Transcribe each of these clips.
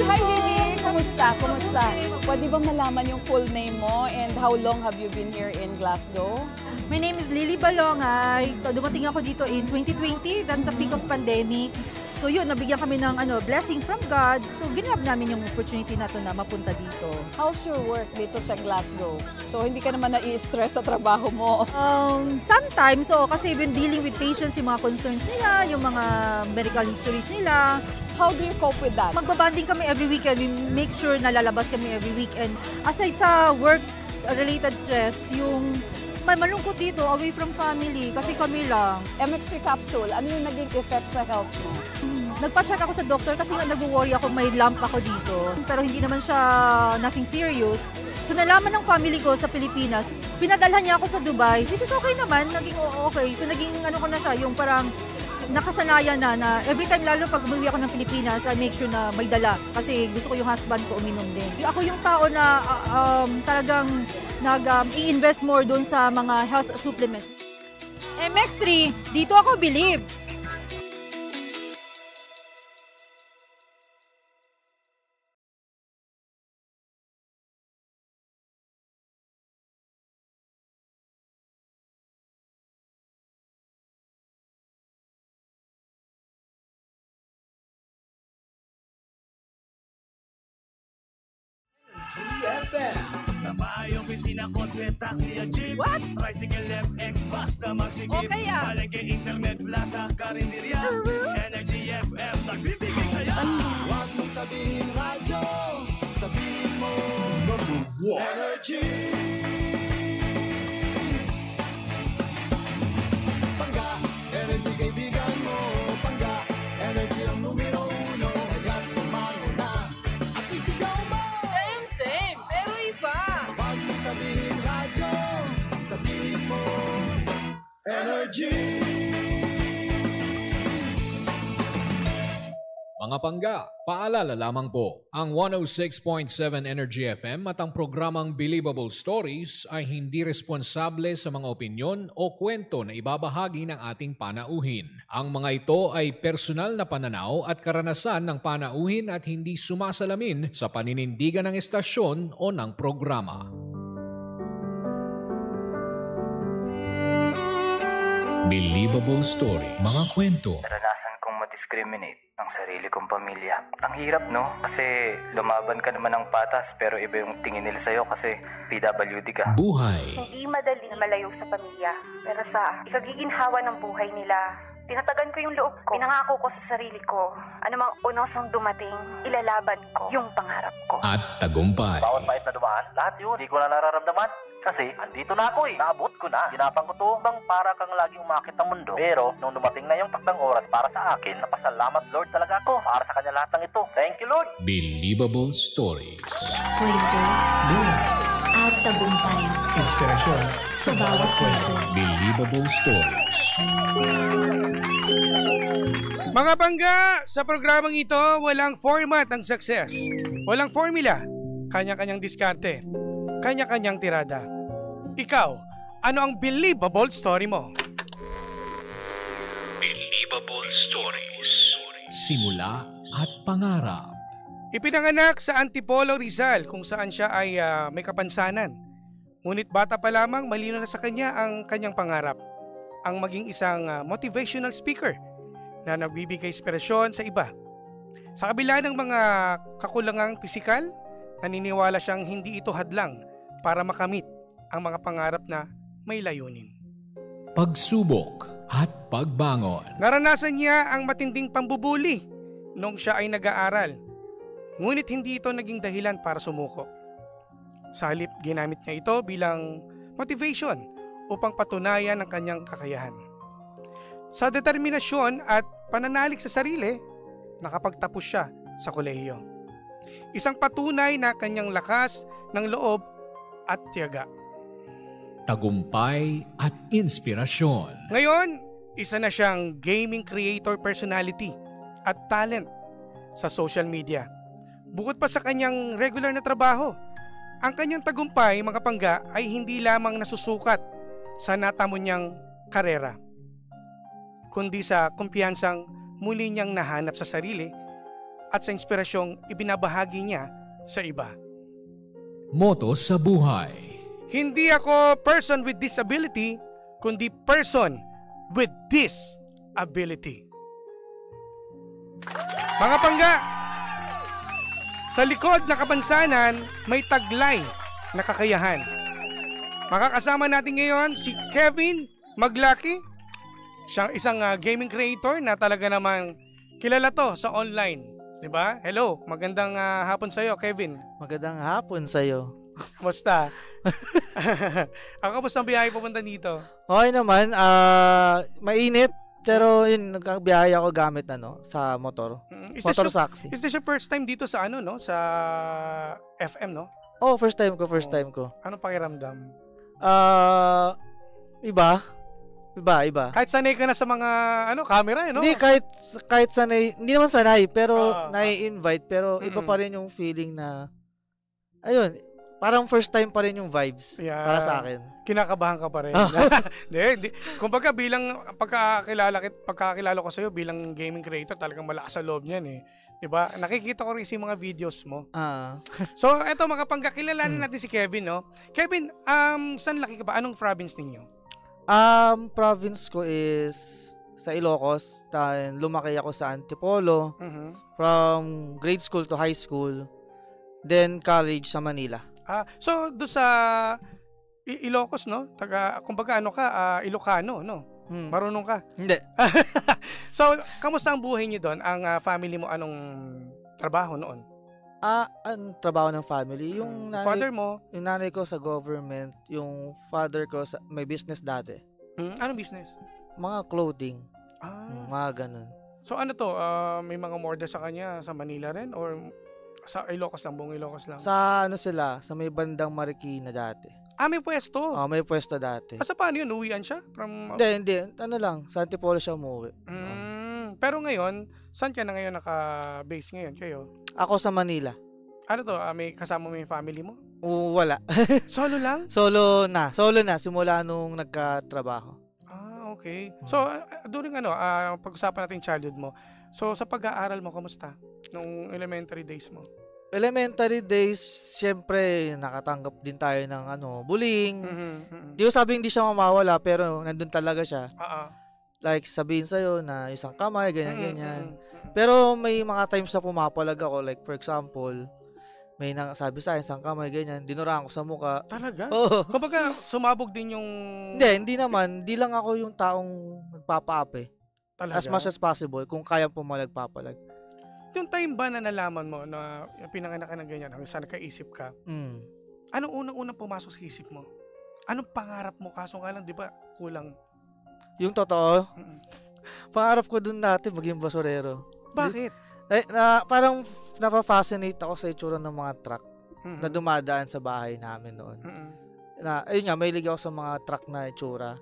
Hi, Lily! Kumusta? Kumusta? Pwede ba malaman yung full name mo and how long have you been here in Glasgow? My name is Lily Balongay. Dumating ako dito in 2020. That's the peak of pandemic. So yun, nabigyan kami ng blessing from God. So ginab namin yung opportunity na to na mapunta dito. How's your work dito sa Glasgow? So hindi ka naman nai-stress sa trabaho mo? Sometimes, kasi when dealing with patients, yung mga concerns nila, yung mga medical histories nila. How do you cope with that? Magbabanding kami every weekend. We make sure na lalabas kami every weekend. Aside sa work-related stress, yung may malungkot dito, away from family, kasi kami lang. MX3 capsule, ano yung naging effect sa health mo? Nagpa-check ako sa doktor kasi nag-worry ako, may lump ako dito. Pero hindi naman siya nothing serious. So nalaman ng family ko sa Pilipinas, pinadalhan niya ako sa Dubai, which is okay naman, naging okay. So naging ko na siya, yung parang nakasanayan na every time, lalo pag umuwi ako ng Pilipinas, I make sure na may dala. Kasi gusto ko yung husband ko uminom din. Ako yung tao na talagang i-invest more doon sa mga health supplements. MX3, dito ako believe. GFM. Sa bahay, opisina, kotse, taxi, jeep. What? Tricycle, FX, bus na masigip. Okay, ah. Palengke, internet, plaza, karinderya. Energy FM, nagbibigay saya. Huwag mong sabihin radyo, sabihin mo Energy. Pangga, energy kaibigan mo. Pangga, energy ang numero uno. Agad tumalo na at isigaw mo. Same, pero iba. Huwag mong sabihin radyo, sabihin mo Energy. Mga pangga, paalala lamang po, ang 106.7 Energy FM at ang programang Believable Stories ay hindi responsable sa mga opinyon o kwento na ibabahagi ng ating panauhin. Ang mga ito ay personal na pananaw at karanasan ng panauhin at hindi sumasalamin sa paninindigan ng estasyon o ng programa. Believable Story, mga kwento. Naranasan kong ma-discriminate ng sarili kong pamilya. Ang hirap, no? Kasi lumaban ka naman ng patas pero iba yung tingin nila sa'yo kasi PWD ka. Buhay. Hindi madali na malayo sa pamilya. Pero sa ikagiginhawa ng buhay nila, tinatagan ko yung loob ko. Pinangako ko sa sarili ko, anumang unosang dumating, ilalaban ko yung pangarap ko. At tagumpay. Bawat pait na dumaan, lahat yun, hindi ko na nararamdaman. Kasi, andito na ako eh. Naabot ko na. Ginapang ko to bang para kang laging umakit ng mundo. Pero, nung dumating na yung takdang oras para sa akin, napasalamat Lord talaga ako para sa kanya lahat ng ito. Thank you, Lord! Believable Stories. Kwento at tagumpay. Inspirasyon Sa bawat kwento. Believable Stories. Mga bangga, sa programang ito, walang format ang success. Walang formula. Kanya-kanyang diskarte. Kanya-kanyang tirada. Ikaw, ano ang believable story mo? Believable Stories. Simula at pangarap. Ipinanganak sa Antipolo, Rizal kung saan siya ay may kapansanan. Ngunit bata pa lamang, malinaw na sa kanya ang kanyang pangarap. Ang maging isang motivational speaker na nagbibigay inspirasyon sa iba. Sa kabila ng mga kakulangang pisikal, naniniwala siyang hindi ito hadlang para makamit ang mga pangarap na may layunin. Pagsubok at pagbangon. Naranasan niya ang matinding pambubuli noong siya ay nag-aaral. Ngunit hindi ito naging dahilan para sumuko. Sa halip, ginamit niya ito bilang motivation upang patunayan ang kanyang kakayahan. Sa determinasyon at pananalig sa sarili, nakapagtapos siya sa kolehiyo. Isang patunay na kanyang lakas ng loob at tiyaga. Tagumpay at inspirasyon. Ngayon, isa na siyang gaming creator personality at talent sa social media. Bukod pa sa kanyang regular na trabaho, ang kanyang tagumpay, mga pangga, ay hindi lamang nasusukat sa natamo niyang karera, kundi sa kumpiyansang muli niyang nahanap sa sarili at sa inspirasyong ibinabahagi niya sa iba. Moto sa buhay. Hindi ako person with disability, kundi person with this ability. Mga pangga, sa likod na kapansanan, may taglay na kakayahan. Makakasama natin ngayon si Kevin Maglaki. Siyang isang gaming creator na talaga namang kilala to sa online. Diba? Hello, magandang hapon sa'yo, Kevin. Magandang hapon sa'yo. Kumusta? Kamusta ang biyahe pupunta dito? Okay naman, mainit. Pero yun, nagbiyahe ako gamit sa motor. Motorsaksi. Is this your first time dito sa sa FM, no? Oh, first time ko. Anong pakiramdam? Iba. Kahit sanay ka na sa mga camera, no? Hindi, kahit sanay, hindi naman sanay, pero nai-invite, pero iba pa rin yung feeling na, ayun, parang first time pa rin yung vibes para sa akin. Kinakabahan ka pa rin. Hindi. Kumbaga bilang pagkakilala ko sa'yo bilang gaming creator, talagang malakas sa loob niyan eh. Diba? Nakikita ko rin si mga videos mo. So, eto mga pagkakilalanin natin si Kevin, no? Kevin, saan laki ka ba? Anong province ninyo? Province ko is sa Ilocos. Lumaki ako sa Antipolo. From grade school to high school. Then college sa Manila. So do sa Ilocos, no? Kumbaga Ilocano, no? Marunong ka? Hindi. So, kamusta ang buhay niyo doon? Ang family mo anong trabaho noon? Ang trabaho ng family, yung nanay, father mo? Yung nanay ko sa government, yung father ko may business dati. Anong business? Mga clothing. Mga ganun. So ano to? May mga order sa kanya sa Manila rin or sa Ilocos lang, buong Ilocos lang? Sa sa may bandang Marikina dati. May pwesto? May pwesto dati. Sa paano yun? Uwian siya? Hindi. Sa Antipolo siya umuwi. Pero ngayon, saan ka na ngayon naka-base ngayon kayo? Ako sa Manila. Ano to? May kasama mo yung family mo? Wala. Solo lang? Solo na. Simula nung nagkatrabaho. Okay. So, during pag-usapan natin childhood mo. So, sa pag-aaral mo, kamusta? Nung elementary days mo? Elementary days, syempre, nakatanggap din tayo ng bullying. Di ko sabing hindi siya mamawala, pero nandun talaga siya. Like, sabihin sa'yo na isang kamay, ganyan. Pero may mga times na pumapalag ako. Like, for example, may sabi sa akin, isang kamay, ganyan. Dinuraan ko sa muka. Talaga? Oo. Kumbaga, sumabog din yung... Hindi naman. Di lang ako yung taong nagpapaape. Talaga? As much as possible, kung kaya pumalag-papalag. Yung time ba na nalaman mo na pinanganak ka ng ganyan, hanggang saan nakaisip ka? Anong unang-unang pumasok sa isip mo? Anong pangarap mo? Kaso nga lang, di ba, kulang? Yung totoo? Pangarap ko dun dati maging basurero. Bakit? Parang napafascinate ako sa itsura ng mga truck na dumadaan sa bahay namin noon. Ayun nga, may ligaw sa mga truck na itsura.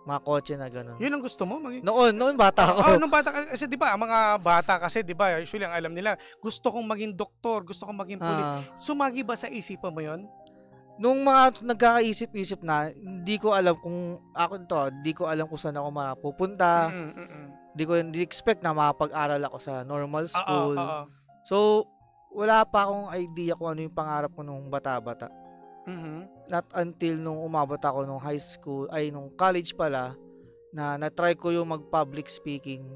Mga kotse na gano'n. Yun ang gusto mo? Noon bata ako. Nung bata kasi, di ba, ang mga bata kasi, di ba, usually ang alam nila, gusto kong maging doktor, gusto kong maging pulis. Sumagi ba sa isipan mo yun? Nung mga nagkakaisip-isip na, hindi ko alam kung saan ako mapupunta. Hindi expect na makapag-aral ako sa normal school. So, wala pa akong idea kung ano yung pangarap ko nung bata-bata. Not until nung umabot ako nung high school, nung college pala, na na-try ko yung mag-public speaking.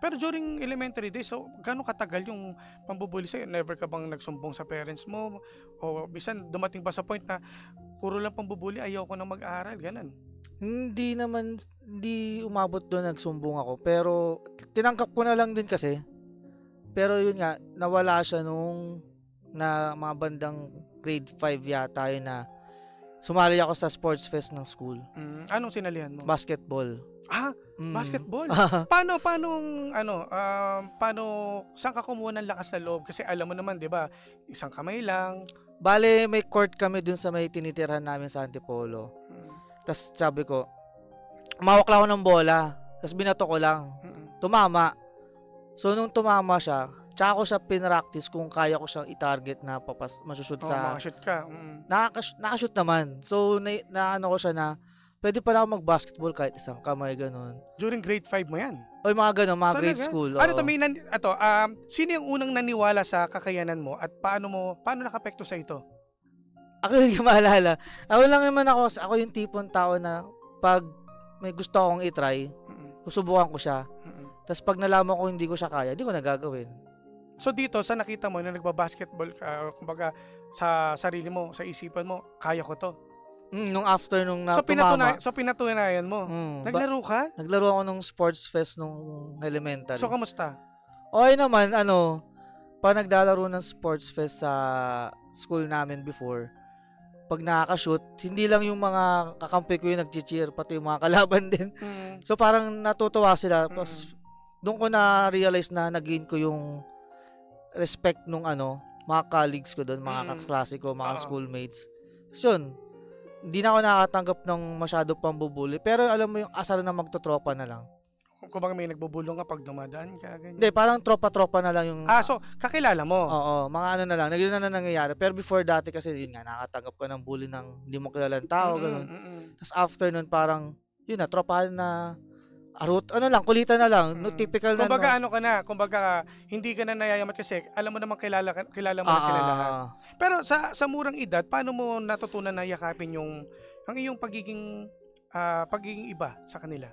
Pero during elementary days, so gaano katagal yung pambubuli sa'yo? Never ka bang nagsumbong sa parents mo? O bisan dumating ba sa point na puro lang pambubuli, ayaw ko na mag-aral, ganun? Hindi umabot doon nagsumbong ako. Pero tinangkap ko na lang din kasi. Pero yun nga, nawala siya nung mga bandang grade 5 yata yun na sumali ako sa sports fest ng school. Anong sinalihan mo? Basketball. Basketball? Paano, saan ka kumuha ng lakas na loob? Kasi alam mo naman, di ba, isang kamay lang. Bale, may court kami dun sa may tinitirhan namin sa Antipolo. Tapos sabi ko, umawak lang ako ng bola. Tapos binato ko lang. Tumama. So, nung tumama siya, tsaka ko siya pinractice kung kaya ko siyang i-target na masushoot sa... makashoot ka. Nakashoot naman. So, naano ko siya na pwede pala ako mag-basketball kahit isang kamay, ganun. During grade 5 mo yan? O mga ganun, mga Talaga? grade school. Ano oo. to, sino yung unang naniwala sa kakayanan mo at paano nakapekto sa ito? Ako yung maalala. Ako lang naman ako yung tipong tao na pag may gusto akong itry, susubukan ko siya. Tapos pag nalaman ko hindi ko siya kaya, hindi ko na gagawin. So dito, sa nakita mo na nagbabasketball ka, kumbaga sa sarili mo, sa isipan mo, kaya ko to. Nung after nung So pinatunayan mo. Naglaro ka? Naglaro ako nung sports fest nung elementary. So kamusta? Okay naman, pag naglalaro ng sports fest sa school namin before, pag nakaka-shoot, hindi lang yung mga kakampi ko yung nag-cheer, pati yung mga kalaban din. So parang natutuwa sila. Tapos doon ko na-realize na nag-gain ko yung respect nung mga colleagues ko doon, mga kaklase ko, mga schoolmates. So yun, hindi na ako nakakatanggap ng masyado pambubuli. Pero alam mo yung asar na magtotropa na lang. Kung baga may nagbubulong ka pag dumadaan ka, ganyan. Hindi, parang tropa-tropa na lang yung... so kakilala mo? Oo, mga na lang. Ganyan na nangyayari. Pero before dati kasi yun nga, nakakatanggap ka ng bully ng hindi mo kilalang tao, ganun. Tapos after nun parang, yun na, tropahan na... kulitan na lang. No, typical na. Kumbaga hindi ka na nayayamat kasi alam mo naman kilala mo na sila lahat. Pero sa murang edad, paano mo natutunan na yakapin ang iyong pagiging iba sa kanila?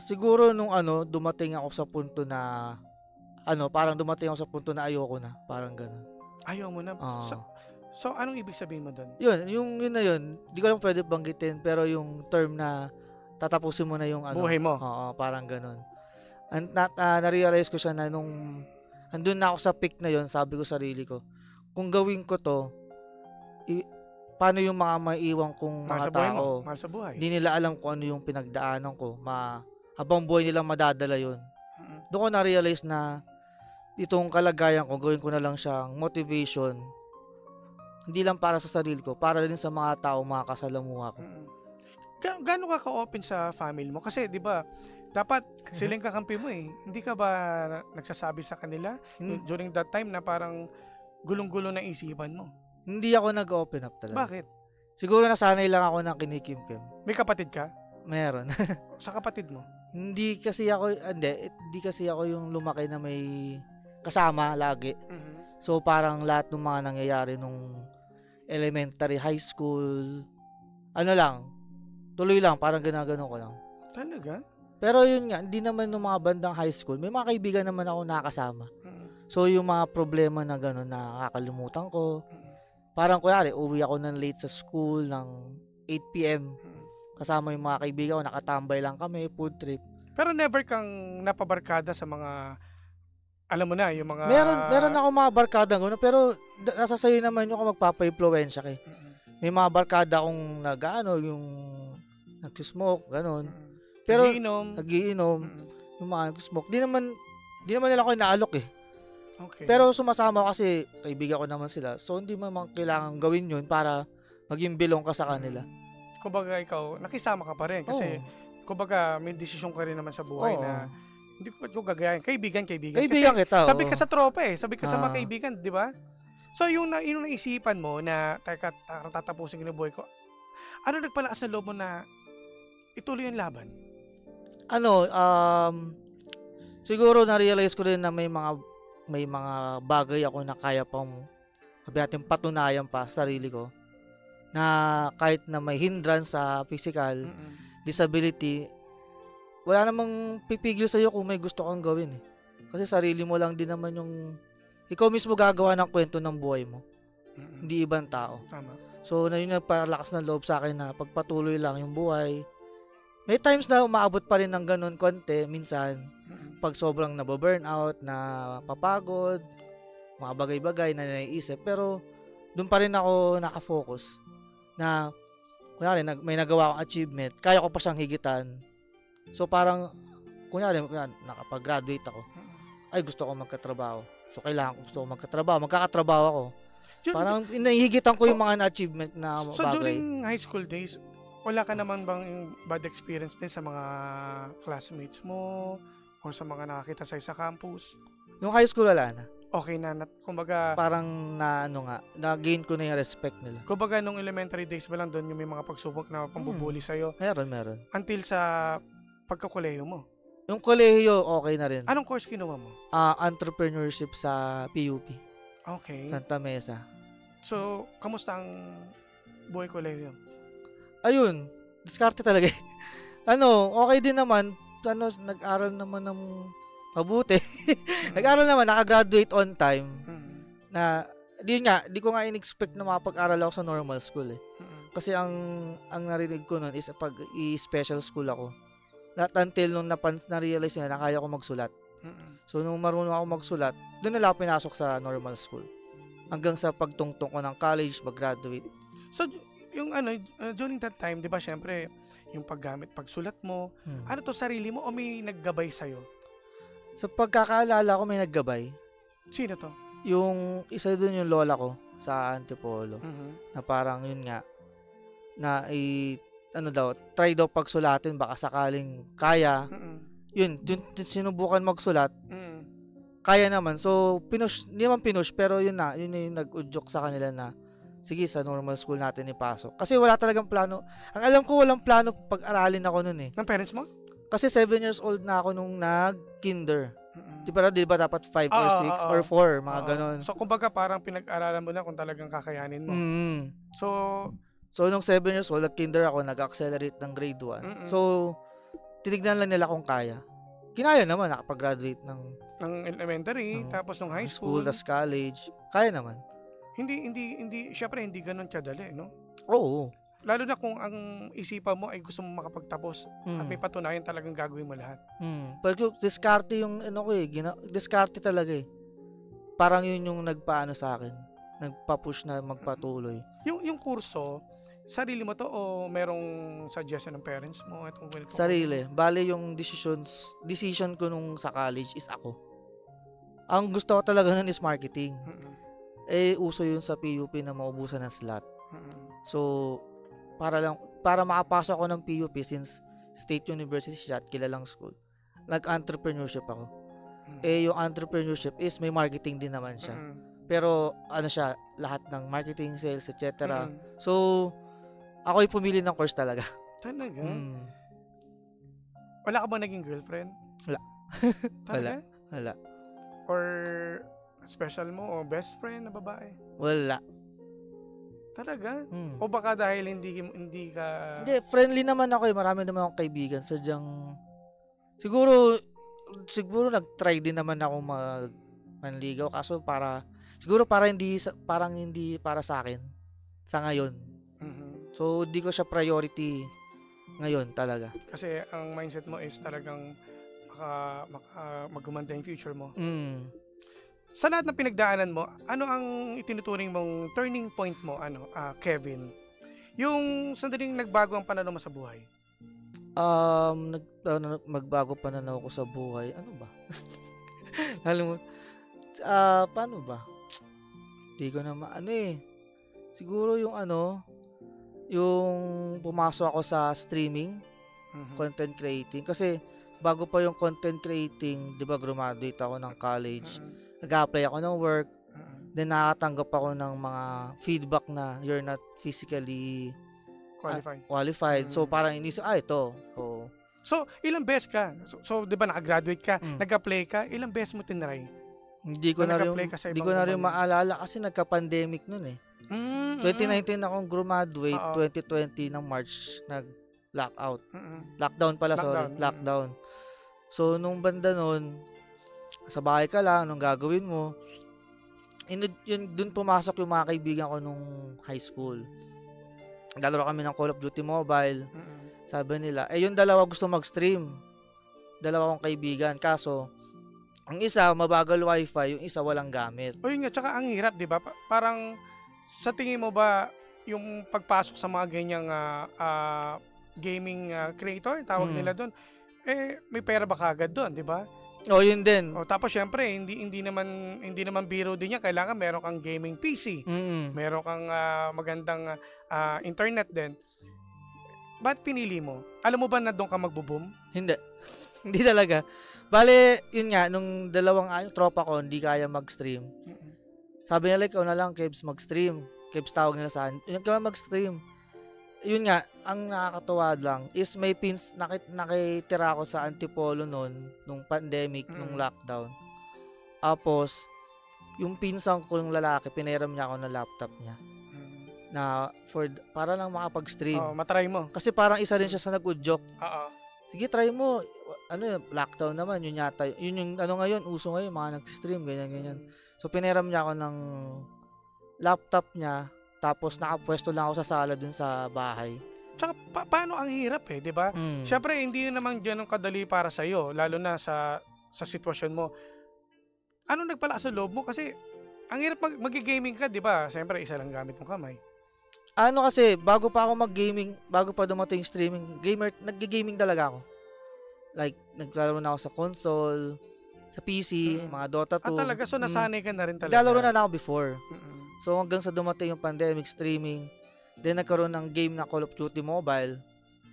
Siguro nung dumating ako sa punto na parang dumating ako sa punto na ayoko na, parang gano'n. Ayaw mo na? So anong ibig sabihin mo doon? Yun na yun. Di ko lang pwede banggitin, pero yung term na tatapusin mo na yung buhay mo. Oo, parang ganun. Na-realize ko siya na nung andun na ako sa peak na yon, sabi ko sarili ko, kung gawin ko to, paano yung mga maiiwan kong mga tao? Mahal sa buhay. Hindi nila alam kung ano yung pinagdaanan ko. Habang buhay nilang madadala yun. Doon ko na-realize na itong kalagayan ko, gawin ko na lang siyang motivation. Hindi lang para sa sarili ko, para din sa mga tao, mga kasalamuha ko. Gaano ka ka-open sa family mo? Kasi, di ba, dapat silang kakampi mo eh. Hindi ka ba nagsasabi sa kanila during that time na parang gulong-gulo na isipan mo? Hindi ako nag-open up talaga. Bakit? Siguro nasanay lang ako ng kinikimkim. May kapatid ka? Meron. Sa kapatid mo? Hindi kasi ako yung lumaki na may kasama lagi. So, parang lahat ng mga nangyayari nung elementary, high school, tuloy lang, parang ginagano ko lang. Talaga? Pero yun nga, hindi naman nung mga bandang high school, may mga kaibigan naman ako nakasama. So yung mga problema na gano'n na kakalimutan ko, parang kunyari, uwi ako ng late sa school ng 8 p.m. Kasama yung mga kaibigan ko, nakatambay lang kami, food trip. Pero never kang napabarkada sa mga, alam mo na, yung mga... Meron ako mga barkada gano'n, pero nasa sayo naman yung kung magpapa-influensya ka. May mga barkada akong yung nag-smoke, gano'n. Pero nagiinom, yung mga nag-smoke. Di naman nila ako inaalok eh. Okay. Pero sumasama kasi kaibigan ko naman sila. So hindi mo kailangan gawin yun para maging bilong ka sa kanila. Kumbaga ikaw, nakisama ka pa rin kasi kumbaga may desisyon ka rin naman sa buhay na hindi ko gagayahin. Kaibigan. Kaibigan kasi kita. Sabi ka sa tropa eh. Sabi ka sa mga kaibigan, di ba? So yung naisipan mo na tatapusin yung buhay ko, ano nagpalakas na loob mo na ituloy ang laban? Siguro na-realize ko rin na may mga bagay ako na kaya pang patunayan pa sa sarili ko na kahit na may hindrance sa physical disability, wala namang pipigil sa'yo kung may gusto kang gawin eh. Kasi sarili mo lang din naman yung ikaw mismo gagawa ng kwento ng buhay mo. Hindi ibang tao. Tama. So, yun yung paralakas ng loob sa akin na pagpatuloy lang yung buhay. May times na umaabot pa rin ng ganun konti, minsan, pag sobrang nababurnout, na papagod, mga bagay-bagay na naiisip. Pero, doon pa rin ako nakafocus na, kunyari, may nagawa akong achievement, kaya ko pa siyang higitan. So, parang, kunyari nakapag-graduate ako, ay gusto ko magkatrabaho. So, gusto ko magkatrabaho. Magkakatrabaho ako. Parang inahigitan ko yung mga na-achievement na bagay. So, during high school days, wala ka naman bang bad experience din sa mga classmates mo or sa mga nakakita sa campus? Nung high school, wala na. okay na, kumbaga, Parang na-gain ko na yung respect nila. kumbaga nung elementary days ba lang doon yung may mga pagsubok na pambubuli sa'yo Meron. until sa pagkakolehiyo mo. Yung kolehiyo, okay na rin. Anong course kinuha mo? Entrepreneurship sa PUP, Okay. Santa Mesa. So, kamusta ang buhay kolehiyo? Ayun, diskarte talaga. Okay din naman. Nag-aral naman ng mabuti. Nag-aral naman, nakagraduate on time. Na, di ko nga in-expect na makapag-aral ako sa normal school eh. Kasi ang narinig ko nun is pag i-special school ako. Not until nung na-realize na kaya ko magsulat. So, nung marunong ako magsulat, doon nila ako pinasok sa normal school. Hanggang sa pagtungtong ko ng college, mag-graduate. So, yung during that time, di ba, syempre, yung pagsulat mo, ano to, sarili mo o may naggabay sa'yo? Sa pagkakaalala ko, may naggabay. Sino to? Yung isa doon yung lola ko sa Antipolo. Na parang yun nga, try daw pagsulatin, baka sakaling kaya. Yun, sinubukan magsulat. Kaya naman. So, hindi naman pinush, pero yun yung nag-udyok sa kanila na, sige, sa normal school natin ipasok. Kasi wala talagang plano. Ang alam ko, walang plano pag-aralin ako nun eh. Ng parents mo? Kasi 7 years old na ako nung nag-kinder. Di ba dapat 5 or 6 or 4, mga ganon. So, kumbaga parang pinag-aralan mo na kung talagang kakayanin mo. So, nung 7 years old, nag-kinder ako, nag-accelerate ng grade 1. So, tinignan lang nila kung kaya. Kinaya naman, nakapag-graduate ng elementary, tapos nung high school. Tas college. Kaya naman. Hindi, syempre hindi ganun kadali, no? Oo. Lalo na kung ang isipan mo ay gusto mo makapagtapos at may patunayan talagang gagawin mo lahat. Pero diskarte yung diskarte talaga eh. Parang yun yung nagpaano sa akin. Nagpa-push na magpatuloy. Yung kurso, sarili mo to o merong suggestion ng parents mo? Sarili. Bale yung decision ko nung sa college is ako. Ang gusto ko talaga nun is marketing. Uso yun sa PUP na maubusan ng slot. So, para makapasok ako ng PUP since State University siya at kilalang school, nag-entrepreneurship ako. Yung entrepreneurship is may marketing din naman siya. Pero, siya, lahat ng marketing, sales, etc. So, ako yung pumili ng course talaga. Talaga? Wala ka ba naging girlfriend? Wala. Wala. Or special mo o best friend na babae? Wala. Talaga? O baka dahil hindi ka... Hindi, friendly naman ako eh. Marami naman akong kaibigan. Sadyang... Siguro nag-try din naman ako manligaw. Kaso parang hindi para sa akin. Sa ngayon. So, hindi ko siya priority ngayon talaga. Kasi ang mindset mo is talagang magumanda yung future mo. Sa lahat ng pinagdaanan mo, ano ang itinuturing mong turning point mo, Kevin? Yung sandaling nagbago ang pananaw mo sa buhay? Magbago pananaw ko sa buhay. Ano ba? Alam mo, paano ba? Hindi ko na siguro yung yung pumasok ako sa streaming, content creating. Kasi bago pa yung content creating, di ba, graduate ako ng college. Nag-apply ako ng work. Then nakatanggap ako ng mga feedback na you're not physically qualified. So parang inisip, ito. So, ilang beses ka? So di ba nakagraduate ka, nag-apply ka, ilang beses mo tinry? Hindi ko na rin maalala kasi nagka-pandemic nun eh. 2019 akong graduate, 2020 ng March nag-lockout. Lockdown pala, lockdown. So nung banda nun, sa bahay ka lang, anong gagawin mo? Doon pumasok yung mga kaibigan ko nung high school. Naglalaro kami ng Call of Duty Mobile. Sabi nila, yung dalawa gusto mag-stream. Dalawa kong kaibigan. Kaso, ang isa, mabagal wifi, yung isa walang gamit. O yun nga, tsaka ang hirap, di ba? Parang, sa tingin mo ba, yung pagpasok sa mga ganyang gaming creator, tawag nila doon, may pera ba kagad doon, di ba? Yun din. Tapos syempre, hindi naman biro din yan. Kailangan meron kang gaming PC. Meron kang magandang internet din. Ba't pinili mo? Alam mo ba na doon ka magbo-boom? Hindi. Hindi talaga. Bale, yun nga, nung tropa ko, hindi kaya mag-stream. Sabi nila, ikaw na lang, Kebs, mag-stream. Kebs tawag nila sa akin, yun ka mag-stream. Yun nga, ang nakakatuwa lang is may pins, nakitira ako sa Antipolo noon, nung pandemic, nung lockdown. Tapos, yung pinsan ko yung lalaki, pinairam niya ako ng laptop niya. Na para lang makapag-stream. Matry mo. Kasi parang isa rin siya sa nag-udyok. Oo. Sige, try mo. Lockdown naman, yun yata. Yun yung ngayon, uso ngayon, mga nag-stream, ganyan. So, pinairam niya ako ng laptop niya, tapos nakapwesto lang ako sa sala dun sa bahay. Tsaka paano ang hirap di ba? Siyempre, hindi naman ganun kadali para sa'yo, lalo na sa sitwasyon mo. Ano nagpalakas sa loob mo? Kasi, ang hirap mag-gaming ka, di ba? Siyempre, isa lang gamit mong kamay. Kasi, bago pa ako mag-gaming, bago pa dumating streaming, nag-gaming talaga ako. Like, naglalaro na ako sa console, sa PC, mga Dota 2. Talaga? So, nasanay ka na rin talaga? Naglalaro na ako before. So, hanggang sa dumating yung pandemic streaming, then nagkaroon ng game na Call of Duty Mobile.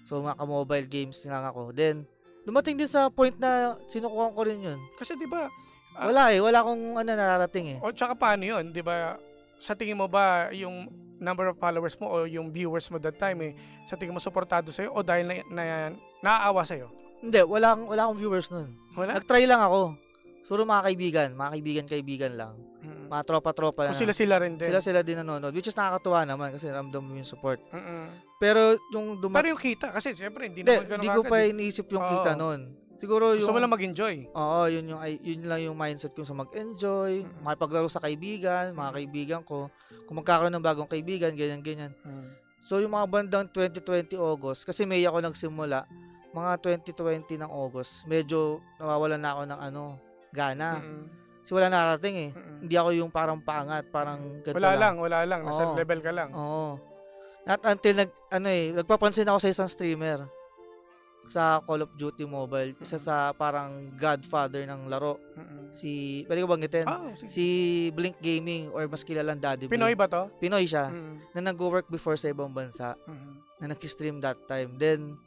So, mga ka-mobile games nga ako. Then, dumating din sa point na sinukuhan ko rin yun. Kasi, di ba? Wala akong nararating O, tsaka paano yun? Di ba? Sa tingin mo ba, yung number of followers mo o yung viewers mo that time sa tingin mo suportado sa'yo o dahil naaawa sa'yo? Hindi, wala akong viewers nun. Wala? Nag-try lang ako. Suro mga kaibigan lang. Mga tropa-tropa na. Kung sila rin din. Sila din nanonood. Which is nakakatuwa naman kasi ramdam mo yung support. Pero yung kita kasi siyempre hindi naman ganun. Hindi ko pa iniisip yung kita nun. Siguro yung... Gusto mo lang mag-enjoy. Oo, yun lang yung mindset ko sa mag-enjoy, makipaglaro sa kaibigan, mga kaibigan ko. Kung magkakaroon ng bagong kaibigan, ganyan. So yung mga bandang 2020 August, kasi May ako nagsimula, mga 2020 ng August, medyo nawawalan na ako ng gana. Kasi wala narating Hindi ako yung parang paangat, parang ganito Wala lang. Nasa level ka lang. Oo. Not until nagpapansin ako sa isang streamer sa Call of Duty Mobile. Isa sa parang godfather ng laro. Pwede ko banggitin? Si Blink Gaming or mas kilalang Daddy Blink. Pinoy ba to? Pinoy siya. Na nag-work before sa ibang bansa. Na nag-stream that time. Then,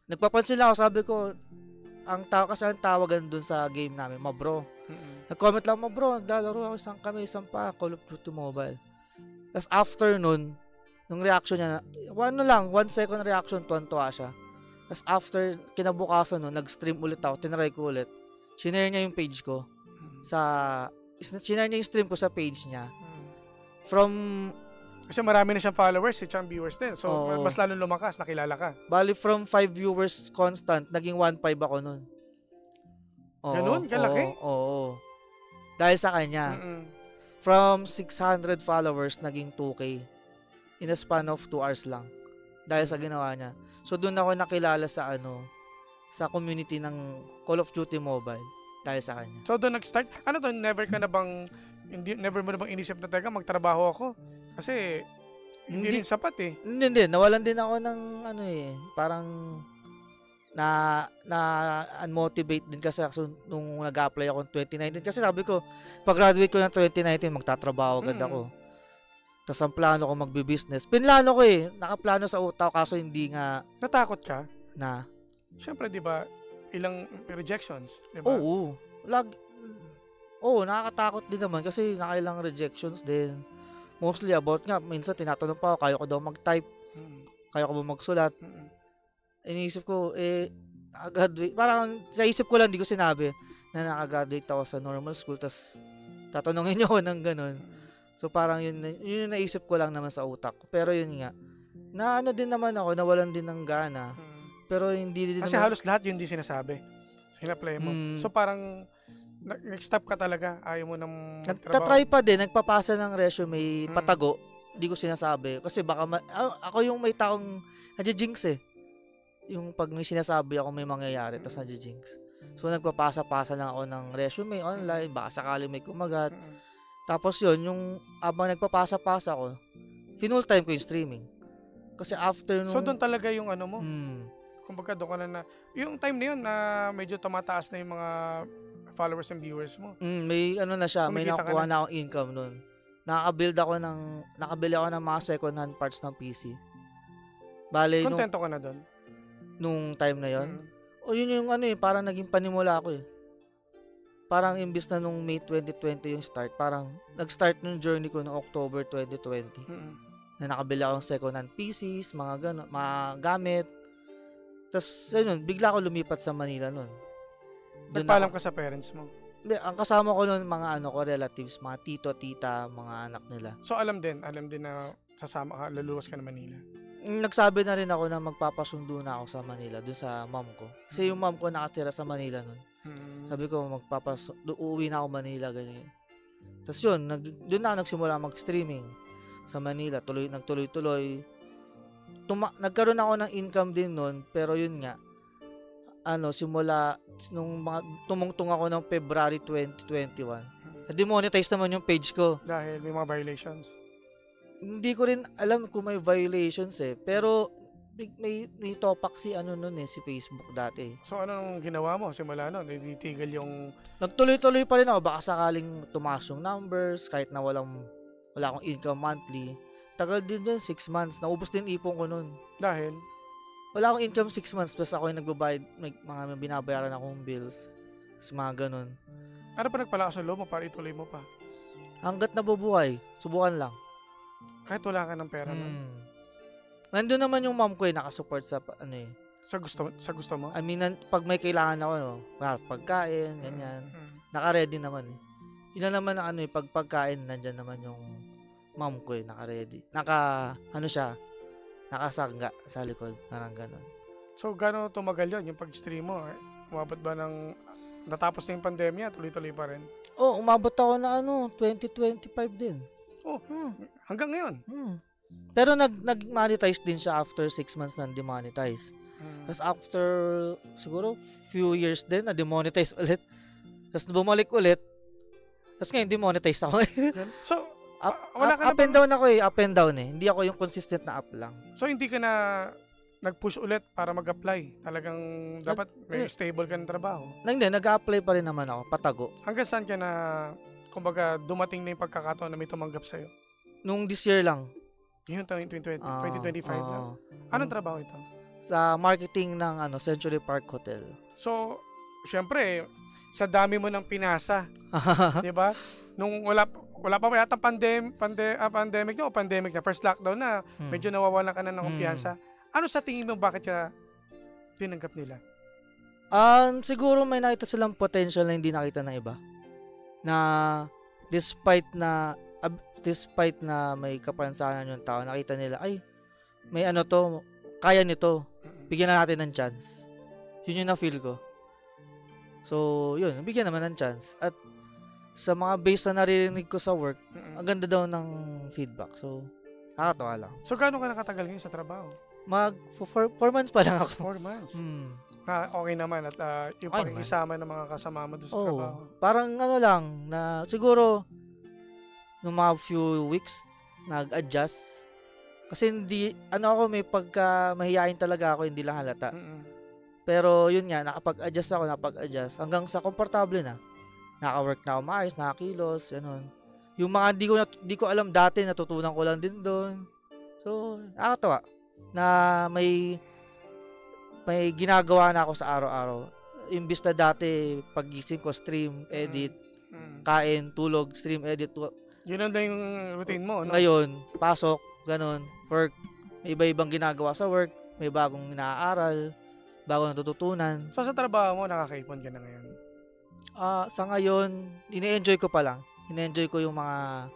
nagpapansin lang ako, sabi ko, ang tawagan dun sa game namin, Mabro. Nag-comment lang, Mabro, naglalaro ako isang pa, Call of Duty Mobile. Tapos after nun, nung reaction niya, 1 second reaction, tuwan-tuwa siya. Tapos after, kinabukasan nun, nag-stream ulit ako, tinry ko ulit. Shinare niya yung page ko. Shinare niya yung stream ko sa page niya. Kasi marami na siyang followers, siyang viewers din. So, mas lalong lumakas, nakilala ka. Bali, from 5 viewers constant, naging 1.5 ako nun. Ganun? Kalaki? Oo. Dahil sa kanya. From 600 followers, naging 2K. In a span of 2 hours lang. Dahil sa ginawa niya. So, doon ako nakilala sa sa community ng Call of Duty Mobile. Dahil sa kanya. So, doon nag-start. Never mo na bang inisip na teka, magtrabaho ako? Kasi, hindi rin sapat Hindi. Nawalan din ako ng parang unmotivate din kasi nung nag-apply ako 2019. Kasi sabi ko, pag-graduate ko ng 2019, magtatrabaho agad ako. Tapos ang plano ko magbi-business. Pinlano ko nakaplano sa utak kaso hindi nga. Natakot ka? Na? Siyempre, di ba, ilang rejections, di ba? Oo. Nakakatakot din naman kasi nakailang rejections din. Mostly about nga, minsan tinatanong pa ako, kaya ko daw mag-type, kaya ko ba magsulat. Iniisip ko, nakagraduate. Parang sa isip ko lang, di ko sinabi na nakagraduate ako sa normal school, tapos tatanungin niyo ako ng ganun. So parang yun yung naisip ko lang naman sa utak ko. Pero yun nga, na din naman ako, nawalan din ng gana. Pero hindi din kasi naman, halos lahat yun din sinasabi. Hinaplay mo. So parang, nag-stop ka talaga, ayaw mo ng trabaho. Nagtatry pa din, nagpapasa ng resume, patago, di ko sinasabi. Kasi baka, ako yung may taong nadjinx Yung pag may sinasabi ako may mangyayari, tapos nadjinx. So nagpapasa-pasa lang ako ng resume online, baka sakali may kumagat. Tapos yun, yung abang nagpapasa-pasa ako, full time ko yung streaming. Kasi after nung... So doon talaga yung mo? Kumbaga doon ka na yung time na yun na medyo tumataas na yung mga followers and viewers mo. May na siya, may nakukuha na akong income nun. Nakabili ako ng mga second hand parts ng PC. Bale, kontento ka na doon? Nung time na yon. O yun yung ano eh, parang naging panimula ko eh. Parang imbis na nung May 2020 yung start, parang nag-start nung journey ko noong October 2020. Na nakabili akong second-hand PCs, mga gamit. Tapos, yun, bigla ako lumipat sa Manila nun. Nagpaalam ka sa parents mo? Hindi, ang kasama ko nun, mga relatives, mga tito, tita, mga anak nila. So, alam din na sasama ka, luluwas ka na Manila? Nagsabi na rin ako na magpapasundo na ako sa Manila, dun sa mom ko. Kasi yung mom ko nakatira sa Manila nun. Sabi ko, uuwi na ako Manila, ganyan. Tapos yun, doon na ako nagsimula mag-streaming sa Manila. Nagtuloy-tuloy. Nagkaroon ako ng income din nun, pero yun nga, simula nung tumungtong ako ng February 2021, na-demonetize naman yung page ko. Dahil may mga violations? Hindi ko rin alam kung may violations eh. Pero may topak si si Facebook dati. So anong ginawa mo simula nun? Titigil yung... Nagtuloy-tuloy pa rin ako. Baka sakaling tumaas yung numbers kahit na wala akong income monthly. Tagal din dun, 6 months. Naubos din ipon ko nun. Dahil? Wala akong income 6 months. Plus ako yung nagbabayad, mga binabayaran akong bills. Mga ganun. Ano pa nagpalakas ang loob mo para ituloy mo pa? Hanggat nabubuhay, subukan lang. Kahit wala ka ng pera mo? Nandun naman yung mom ko nakasupport sa Sa gusto mo? I mean, pag may kailangan ako, pagkain, ganyan. Naka-ready naman eh. Yun naman ang pag pagkain, nandyan naman yung mom ko naka-ready. Nakasangga sa likod, parang gano'n. So, gano'n tumagal yun, yung pag-stream mo? Umabot ba ng, natapos na yung pandemya, tuloy-tuloy pa rin? Umabot ako na 2025 din. Hanggang ngayon? Pero nag-monetize din siya after 6 months na demonetize. Tapos after, siguro, few years din, na-demonetize ulit. Tapos bumalik ulit. Tapos ngayon, demonetize ako. So, up and down ako up and down eh. Hindi ako yung consistent na up lang. So, hindi ka na nag-push ulit para mag-apply? Talagang dapat may stable ka ng trabaho? Hindi, nag-apply pa rin naman ako, patago. Hanggang saan ka na, kumbaga, dumating na yung pagkakataon na may tumanggap sa'yo? Nung this year lang. Yung 2025 na? Anong trabaho ito? Sa marketing ng Century Park Hotel. So, syempre, sa dami mo ng pinasa, di ba? Nung wala pa yata pandemic na o pandemic na, first lockdown na, medyo nawawalan ka na ng kumpiyansa. Ano sa tingin mo bakit siya tinanggap nila? Siguro may nakita silang potential na hindi nakita ng iba. Na despite na may kapansanan yung tao, nakita nila, ay, may kaya nito. Bigyan na natin ng chance. Yun yung na-feel ko. So, yun, bigyan naman ng chance. At sa mga base na naririnig ko sa work, ang ganda daw ng feedback. So, nakakatawa lang. So, gaano ka nakatagal ngayon sa trabaho? 4 months pa lang ako. 4 months? Okay naman at yung pakikisama ng mga kasama mo doon sa trabaho. Parang lang, na siguro, nung mga few weeks, nag-adjust. Kasi may mahihain talaga ako, hindi lang halata. Pero yun nga, nakapag-adjust. Hanggang sa komportable na. Naka-work na ako maayos, nakakilos, ganun. Yung mga di ko alam dati, natutunan ko lang din doon. So, nakakatawa na may ginagawa na ako sa araw-araw. Imbis na dati, pagising ko, stream, edit, kain, tulog, stream, edit. Yun lang yung routine mo, no? Ngayon, pasok, ganun, work. May iba-ibang ginagawa sa work, may bagong inaaral, bagong natututunan. So, sa trabaho mo, nakakaipon ka na ngayon? Sa ngayon, ini-enjoy ko pa lang. Ini-enjoy ko yung mga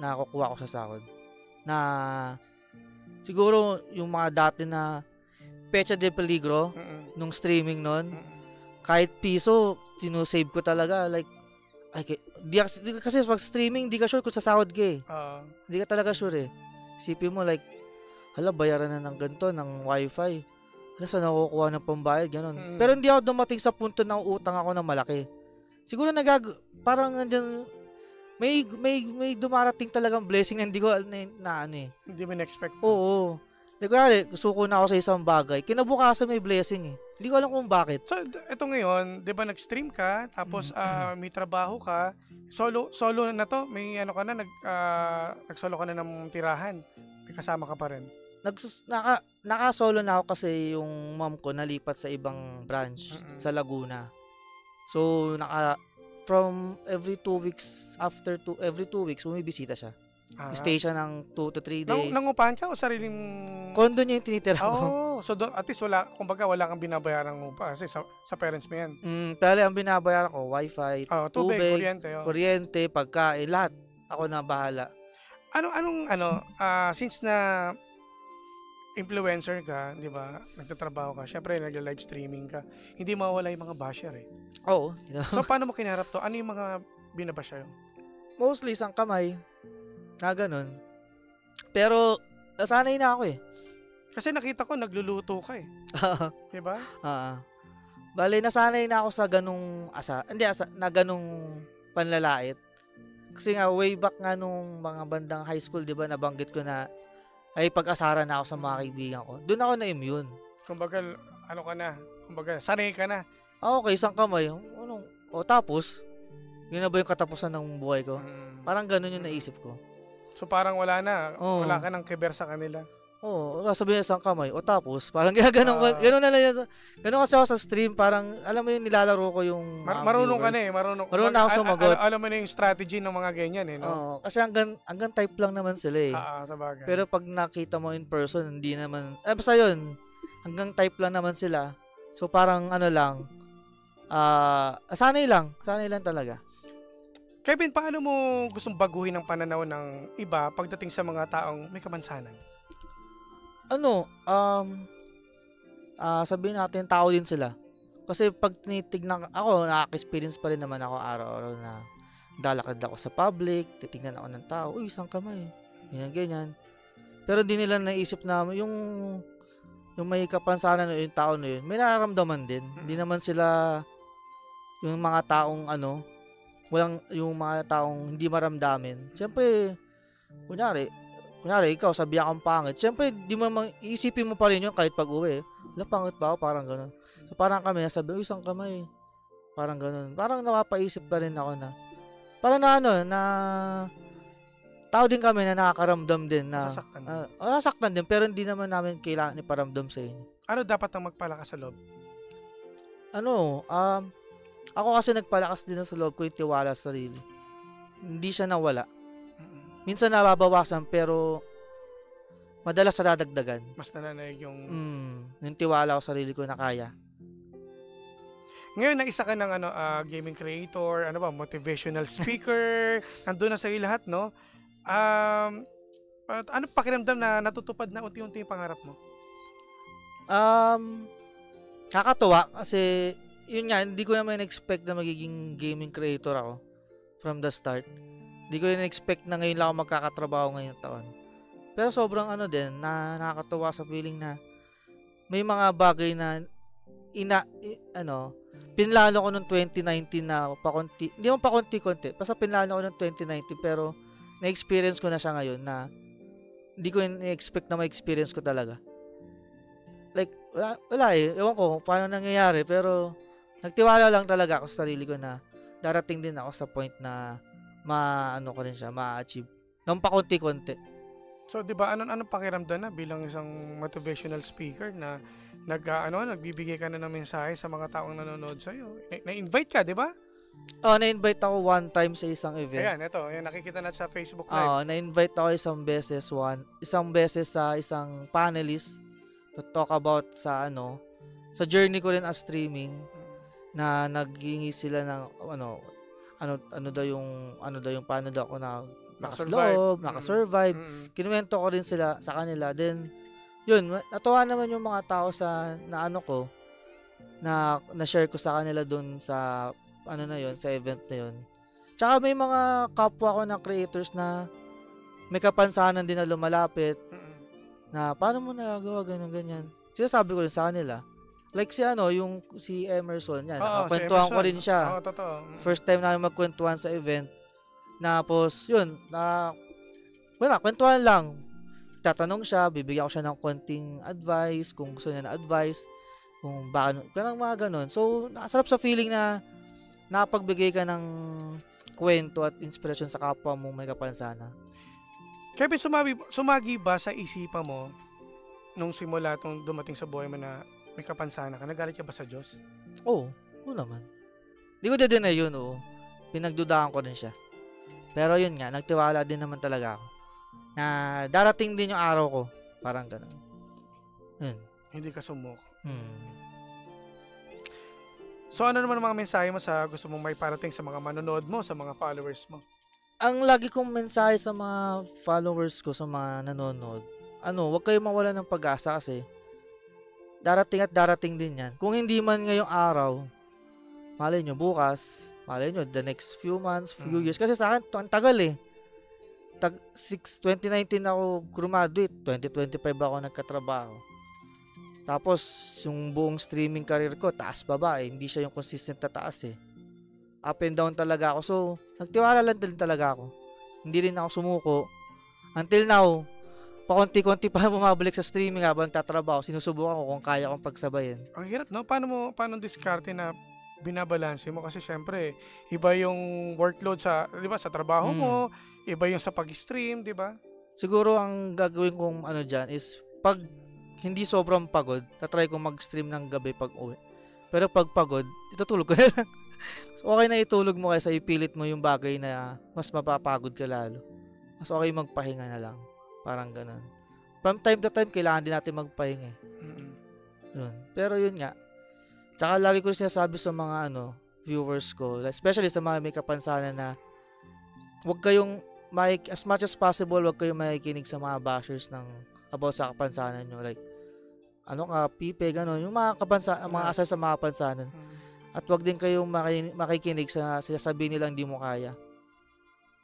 nakukuha ko sa sahod. Na siguro yung mga dati na pecha de peligro nung streaming nun, kahit piso, sinusave ko talaga. Like, kasi pag streaming, di ka sure kung sasahod ka eh. Di ka talaga sure eh. Isipin mo like, bayaran na ng ganito, ng wifi. Saan nakukuha ng pambayad, gano'n. Pero hindi ako dumating sa punto na utang ako ng malaki. Siguro parang nandiyan, may dumarating talagang blessing na hindi ko Hindi mo na-expect. Oo. Like, suko na ako sa isang bagay. Kinabukasan may blessing eh. Hindi ko alam kung bakit. So, ito ngayon, di ba nag-stream ka, tapos may trabaho ka, solo na to, may ka na, nag-solo ka na ng tirahan. May kasama ka pa rin. naka-solo na ako kasi yung mom ko nalipat sa ibang branch sa Laguna. So, from every 2 weeks, every 2 weeks, bumibisita siya. Stay siya ng 2 to 3 days. Nangupahan ka o sariling... Condo niya yung tinitira ko. So at least kumbaga wala kang binabayaran ng upa kasi sa parents mo yan. Pero ang binabayaran ko, wifi, tubig, kuryente, pagkain, lahat. Ako na bahala. Since na influencer ka, di ba, nagtatrabaho ka, syempre nag-live streaming ka, hindi mawala yung mga basher eh. Oo. So paano mo kinarap to? Ano yung mga binabasher? Mostly isang kamay. Na ganun. Pero, nasanay na ako eh. Kasi nakita ko, nagluluto ka eh. Diba? Bale, nasanay na ako sa na ganung panlalait. Kasi nga, way back nga nung mga bandang high school, diba, nabanggit ko na ay pag-asaran na ako sa mga kaibigan ko. Doon ako na-immune. Kumbaga, sanay ka na. Okay, isang kamay. Tapos, yun na ba yung katapusan ng buhay ko? Parang ganun yung naisip ko. So parang wala na. Wala ka nang kiber sa kanila. Sabi niya isang kamay. Tapos, parang ganun na lang yan. Ganun kasi ako sa stream, parang, alam mo yung nilalaro ko yung marunong ka na eh. Marunong na ako sumagot. Alam mo na yung strategy ng mga ganyan eh. No? Kasi hanggang type lang naman sila eh. Sabagay. Pero pag nakita mo in person, hindi naman, basta yun, hanggang type lang naman sila. So parang sanay lang talaga. Kevin, paano mo gustong baguhin ang pananaw ng iba pagdating sa mga taong may kamansanan? Sabihin natin, tao din sila. Kasi pag tinitignan, ako, nakaka-experience pa rin naman ako araw-araw na dalakad ako sa public, titignan ako ng tao, isang kamay, ganyan. Pero hindi nila naisip na yung may kapansanan yung tao na yun, may nararamdaman din. Hindi naman sila yung mga taong yung mga taong hindi maramdamin. Siyempre, kunyari, ikaw, sabi akong pangit. Siyempre, di mo iisipin mo pa rin yun kahit pag-uwi. Pangit ba ako? Parang ganun. So, parang kami, sabi, isang kamay. Parang ganun. Parang napapaisip pa rin ako na, parang na tao din kami na nakakaramdam din. Nasaktan din, pero hindi naman namin kailangan iparamdam sa inyo. Ano dapat ang magpalakas sa loob? Ako kasi nagpalakas din sa loob ko yung tiwala sa sarili. Hindi siya nawala. Minsan nababawasan pero madalas sa dadagdagan. Mas nananaig yung tiwala ko sa sarili ko na kaya. Ngayon na isa ka ng gaming creator, motivational speaker, nandun na sa lahat, no? Ano pakiramdam na natutupad na unti-unti yung pangarap mo? Kakatuwa kasi yun nga, hindi ko naman expect na magiging gaming creator ako from the start. Hindi ko rin expect na ngayon lang ako magkakatrabaho ngayong taon. Pero sobrang nakakatuwa sa feeling na may mga bagay na pinlano ko noong 2019 na pakunti, hindi mo pakunti-kunti, basta pinlano ko noong 2019 pero na-experience ko na siya ngayon na hindi ko in-expect na ma-experience ko talaga. Like, wala eh. Ewan ko paano nangyayari pero nagtiwala lang talaga ako sa sarili ko na darating din ako sa point na ko rin siya, ma-achieve. Nung pakunti-kunti. So, di ba, anong pakiramdam na bilang isang motivational speaker na nagbibigay ka na ng mensahe sa mga taong nanonood sa'yo? Na-invite ka, di ba? Na-invite ako one time sa isang event. Ayan, ito. Ayan, nakikita natin sa Facebook Live. Na-invite ako isang beses sa isang panelist to talk about sa journey ko rin as streaming. Na naghingi sila ng paano daw ako nakasurvive. Kinuwento ko rin sila sa kanila. Then yun, natuwa naman yung mga tao sa na-share ko sa kanila dun sa sa event na yun. Tsaka may mga kapwa ko na creators na may kapansanan din na lumalapit na paano mo nagagawa ganyan. Sinasabi ko rin sa kanila. Like si Emerson, yan. Kwentuhan ko rin siya. Totoo. First time namin magkwentuhan sa event. Tapos, yun, kwentuhan lang. Tatanong siya, bibigyan ko siya ng konting advice, kung gusto niya na advice, kung baka, mga ganun. So, nakasarap sa feeling na nakapagbigay ka ng kwento at inspirasyon sa kapwa mong may kapansanan. Kevin, sumagi ba sa isipan mo nung simula itong dumating sa buhay mo na may kapansanan ka, nagalit ka ba sa Diyos? Oo naman. Di ko din yun, oo. Pinagdudahan ko din siya. Pero yun nga, nagtiwala din naman talaga ako. Na darating din yung araw ko. Parang ganun. Yun. Hindi ka sumuko. Hmm. So ano naman ang mga mensahe mo sa gusto mong may parating sa mga manonood mo, sa mga followers mo? Ang lagi kong mensahe sa mga followers ko, sa mga nanonood, huwag kayong mawala ng pag-asa kasi darating at darating din yan. Kung hindi man ngayong araw, malay nyo bukas, malay nyo the next few months, few years. Kasi sa akin, ang tagal eh. 2019 ako graduate, 2025 ako nagkatrabaho. Tapos, yung buong streaming career ko, taas-baba eh. Hindi siya yung consistent na taas eh. Up and down talaga ako. So, nagtiwala lang din talaga ako. Hindi rin ako sumuko. Until now, pakunti-kunti pa bumabalik sa streaming habang tatrabaho. Sinusubukan ko kung kaya kong pagsabayin. Ang hirap, no? Paano diskarte na binabalanse mo? Kasi syempre, iba yung workload sa, di ba, sa trabaho mo, iba yung sa pag-stream, di ba? Siguro ang gagawin kong dyan is, pag hindi sobrang pagod, tatry kong mag-stream ng gabi pag uwi. Pero pag pagod, itutulog ko na lang. So, okay na itulog mo kaysa ipilit mo yung bagay na mas mapapagod ka lalo. Mas okay magpahinga na lang. Parang ganun. From time to time, kailangan din natin magpahinga. Yun. Pero yun nga. Tsaka lagi ko sinasabi sa mga viewers ko, especially sa mga may kapansanan na huwag kayong, as much as possible, huwag kayong makikinig sa mga bashers about sa kapansanan nyo. Like, pipe, gano'n. Yung mga asal sa mga kapansanan. At wag din kayong makikinig sa sasabihin nilang hindi mo kaya.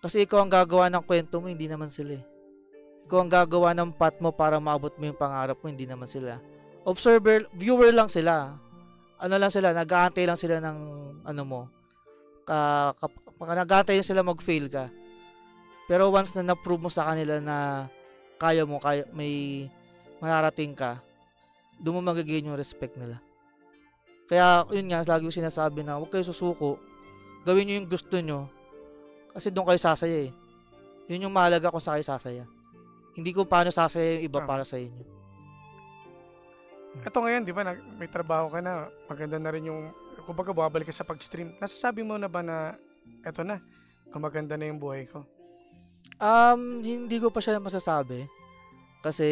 Kasi ikaw ang gagawa ng kwento mo, hindi naman sila eh. Ikaw ang gagawa ng path mo para maabot mo yung pangarap mo, hindi naman sila. Viewer lang sila. Lang sila, nag-aantay lang sila ng mo. Nag-aantay lang sila mag-fail ka. Pero once na na-prove mo sa kanila na kaya may mararating ka, doon mo magagain yung respect nila. Kaya, yun nga, lagi ko sinasabi na huwag kayo susuko. Gawin nyo yung gusto nyo. Kasi doon kayo sasaya eh. Yun yung mahalaga kung saan kayo sasaya. Hindi ko paano sasaya yung iba para sa inyo. Ito ngayon, di ba, may trabaho ka na. Maganda na rin yung, kumbaga, bumabalik ka sa pag-stream. Nasasabi mo na ba na, eto na, gumaganda na yung buhay ko? Hindi ko pa siya masasabi. Kasi,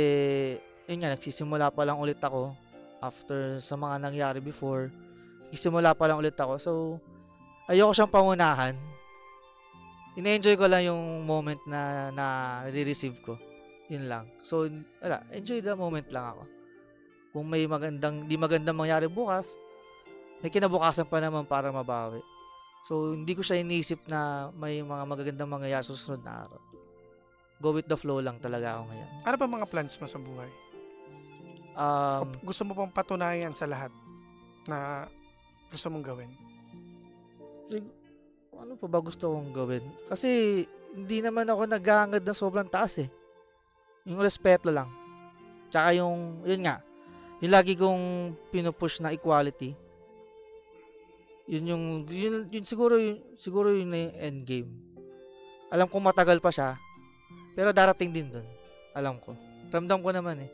yun nga, nagsisimula pa lang ulit ako after sa mga nangyari before. Nagsisimula pa lang ulit ako. So, ayoko siyang pangunahan. Ina-enjoy ko lang yung moment na nare-receive ko. Yun lang. So, enjoy the moment lang ako. Kung may di magandang mangyari bukas, may kinabukasan pa naman para mabawi. So, hindi ko siya iniisip na may mga magagandang mangyayari sa susunod na araw. Go with the flow lang talaga ako ngayon. Ano pa mga plans mo sa buhay? Gusto mo pang patunayan sa lahat na gusto mong gawin? Ano pa ba gusto kong gawin? Kasi hindi naman ako naghahangad ng sobrang taas eh. Yung respeto lang. Tsaka yun nga, yung lagi kong pinupush na equality. Yun siguro yun na yung end game. Alam kong matagal pa siya, pero darating din dun. Alam ko. Ramdam ko naman eh.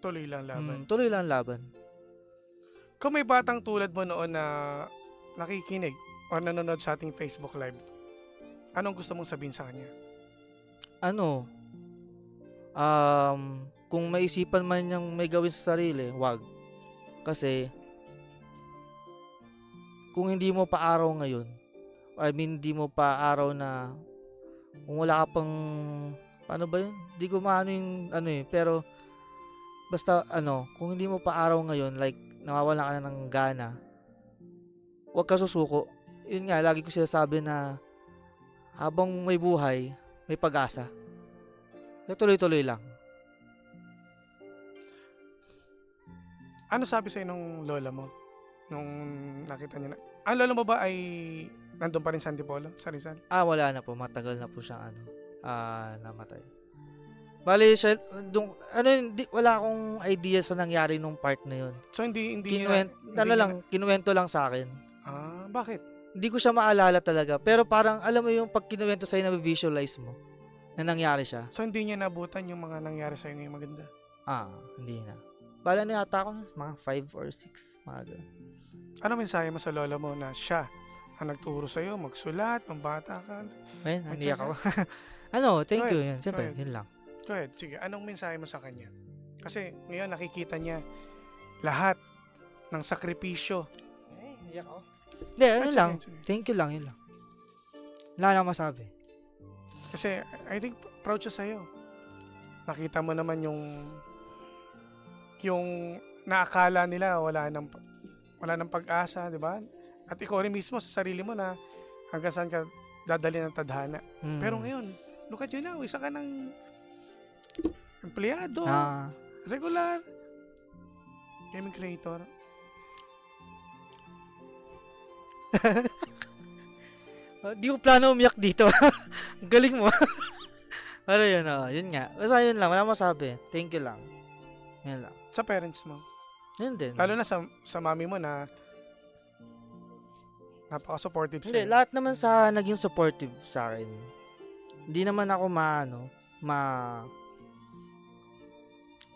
Tuloy lang laban. Tuloy lang laban. Kung may batang tulad mo noon na nakikinig o nanonood sa ating Facebook Live, anong gusto mong sabihin sa kanya? Kung maisipan man niyang may gawin sa sarili, wag. Kasi, kung hindi mo pa araw ngayon, hindi mo pa araw na, kung wala ka pang, paano ba yun? Hindi ko maano yung, pero, basta, kung hindi mo pa araw ngayon, like, nawawala ka na ng gana, huwag ka susuko. Yun nga, lagi ko sinasabi na, habang may buhay, may pag-asa. So, tuloy-tuloy lang. Ano sabi sa'yo nung lola mo? Nung nakita niya na, ang lola mo ba ay nandun pa rin sa Antipolo? Sa Rizal? Wala na po. Matagal na po siyang namatay. Bali, siya, wala akong idea sa nangyari nung part na yun. So, hindi kinuwento lang sa akin. Bakit? Hindi ko siya maalala talaga. Pero parang, alam mo yung pag kinuwento sa'yo na visualize mo na nangyari siya. So, hindi niya nabutan yung mga nangyari sa'yo ngayong maganda? Hindi na. Bala na yata ako mga 5 or 6, mga ganun. Ano mensahe mo sa lola mo na siya ang nagturo sa'yo, magsulat, pambata ka? Ayun, hindi ako. Thank you. Yun. Siyempre, yun lang. Go ahead, sige. Anong mensahe mo sa kanya? Kasi ngayon nakikita niya lahat ng sakripisyo. Hindi ako. Hindi, lang. Sige. Thank you lang, yun lang. Wala na masabi. Kasi I think proud siya sa'yo. Nakita mo naman yung naakala nila wala nang pag-asa, di ba? At ikaw rin mismo sa sarili mo na hanggang saan ka dadali ng tadhana. Pero ngayon, look at you now, isa ka ng empleyado, regular, gaming creator. Di ko plano umiyak dito. Galing mo. Pero yun, yun nga. Basta yun lang, wala masabi. Thank you lang. Yun lang. Sa parents mo? Yun din. Lalo na sa mami mo na napaka-supportive sa'yo. Hindi, lahat naman sa naging supportive sa akin. Hindi naman ako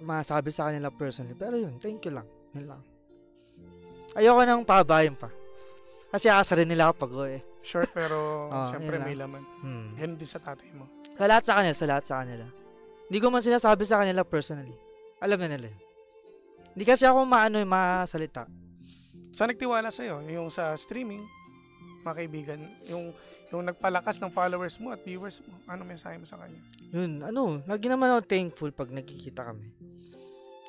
masabi sa kanila personally. Pero yun, thank you lang. Yun lang. Ayoko nang pabayan pa. Kasi asa rin nila ako pag Short pero syempre may laman. Ganun din sa tatay mo. Sa lahat sa kanila. Hindi ko man sinasabi sa kanila personally. Alam na nila. Hindi kasi ako masalita. Saan nagtiwala sa'yo? Yung sa streaming, mga kaibigan, yung nagpalakas ng followers mo at viewers mo, ano mensahe mo sa kanya? Yun, lagi naman ako thankful pag nagkikita kami.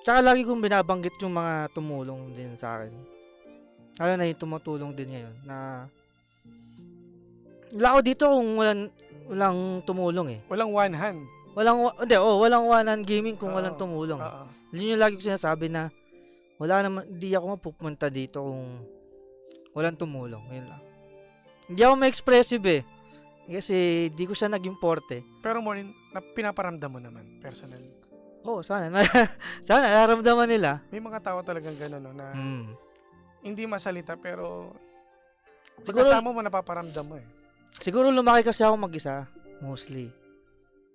Tsaka lagi kong binabanggit yung mga tumulong din sa akin. Lalo na yung tumutulong din ngayon na wala ako dito kung walang tumulong eh. Walang one hand. Walang one hand gaming kung walang tumulong. Yun yung lagi ko sinasabi na hindi ako mapupunta dito kung walang tumulong. Yun lang. Hindi ako ma-expressive eh. Kasi di ko siya naging porte. Pero more pinaparamdam mo naman, personal. Sana. Sana nararamdaman nila. May mga tao talagang gano'n, no, na hindi masalita pero siguro kasama mo napaparamdam mo eh. Siguro lumaki kasi ako mag-isa, mostly.